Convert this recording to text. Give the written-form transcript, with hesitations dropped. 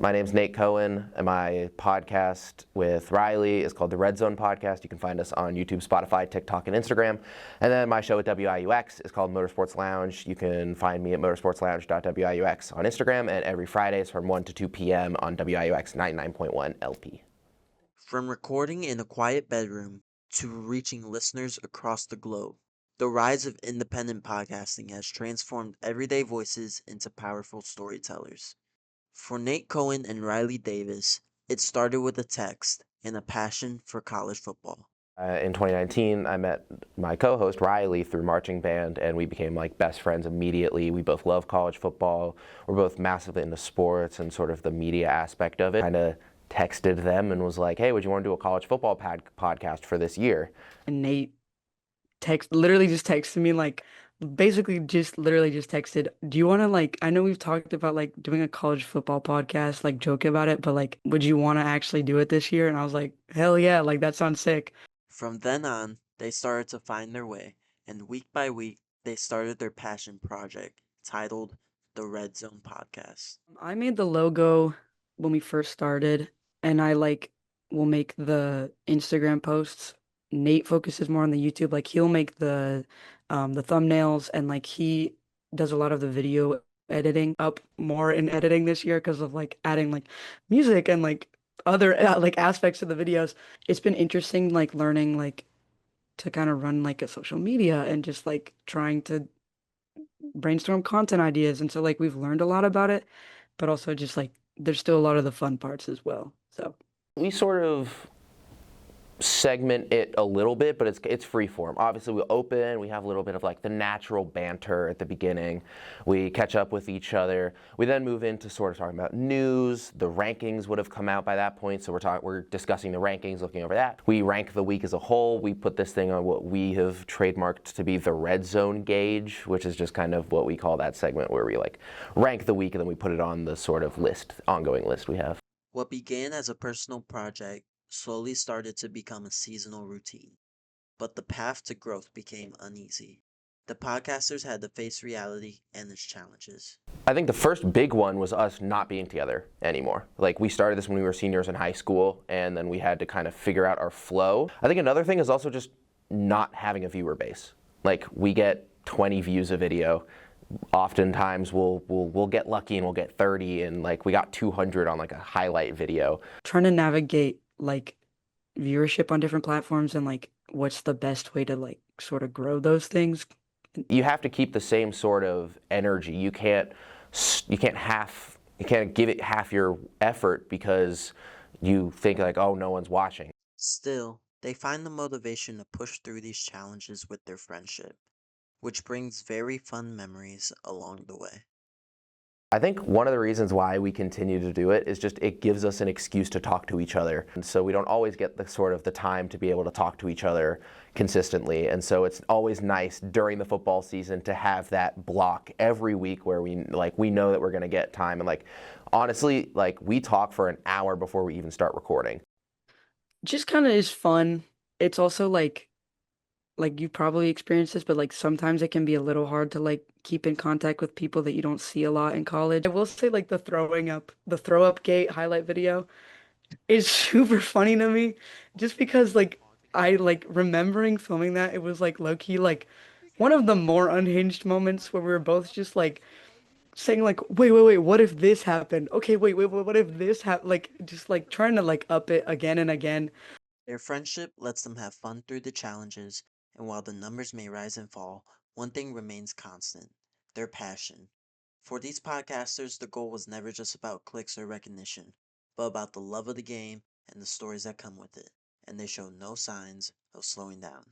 My name's Nate Cohen, and my podcast with Riley is called the Red Zone Podcast. You can find us on YouTube, Spotify, TikTok, and Instagram. And then my show at WIUX is called Motorsports Lounge. You can find me at motorsportslounge.wiux on Instagram, and every Fridays from 1 to 2 p.m. on WIUX 99.1 LP. From recording in a quiet bedroom to reaching listeners across the globe, the rise of independent podcasting has transformed everyday voices into powerful storytellers. For Nate Cohen and Riley Davis, it started with a text and a passion for college football. In 2019, I met my co-host Riley through marching band, and we became like best friends immediately. We both love college football. We're both massively into sports and sort of the media aspect of it. Kind of texted them and was like, "Hey, would you want to do a college football podcast for this year?" And Nate literally just texted me literally just texted, do you want to I know we've talked about doing a college football podcast, joking about it, but would you want to actually do it this year? And I was like, hell yeah, that sounds sick. From then on, they started to find their way, and week by week, they started their passion project titled the Red Zone Podcast. I made the logo when we first started, and I will make the Instagram posts. Nate focuses more on the YouTube. He'll make the thumbnails, and he does a lot of the video editing, up more in editing this year because of adding music and other aspects of the videos. It's been interesting learning to kind of run a social media and just trying to brainstorm content ideas. And so we've learned a lot about it, but also just there's still a lot of the fun parts as well. So we sort of segment it a little bit, but it's free form. Obviously, we open, we have a little bit of the natural banter at the beginning. We catch up with each other. We then move into sort of talking about news. The rankings would have come out by that point, so we're discussing the rankings, looking over that. We rank the week as a whole. We put this thing on what we have trademarked to be the Red Zone gauge, which is just kind of what we call that segment where we rank the week and then we put it on the sort of ongoing list we have. What began as a personal project slowly started to become a seasonal routine, but the path to growth became uneasy. The podcasters had to face reality and its challenges. I think the first big one was us not being together anymore. We started this when we were seniors in high school, and then we had to kind of figure out our flow. I think another thing is also just not having a viewer base. We get 20 views a video. Oftentimes we'll get lucky and we'll get 30, and we got 200 on a highlight video. Trying to navigate viewership on different platforms and what's the best way to sort of grow those things. You have to keep the same sort of energy. You can't give it half your effort because you think oh, no one's watching. Still, they find the motivation to push through these challenges with their friendship, which brings very fun memories along the way. I think one of the reasons why we continue to do it is just it gives us an excuse to talk to each other. And so we don't always get the time to be able to talk to each other consistently. And so it's always nice during the football season to have that block every week where we know that we're going to get time. And honestly, we talk for an hour before we even start recording. Just kind of is fun. It's also you probably experienced this, but sometimes it can be a little hard to keep in contact with people that you don't see a lot in college. I will say the throw up gate highlight video is super funny to me, just because I remembering filming that, it was low key one of the more unhinged moments where we were both just saying wait, what if this happened? Okay, wait, what if this happened? Just trying to up it again and again. Their friendship lets them have fun through the challenges, and while the numbers may rise and fall, one thing remains constant: their passion. For these podcasters, the goal was never just about clicks or recognition, but about the love of the game and the stories that come with it, and they show no signs of slowing down.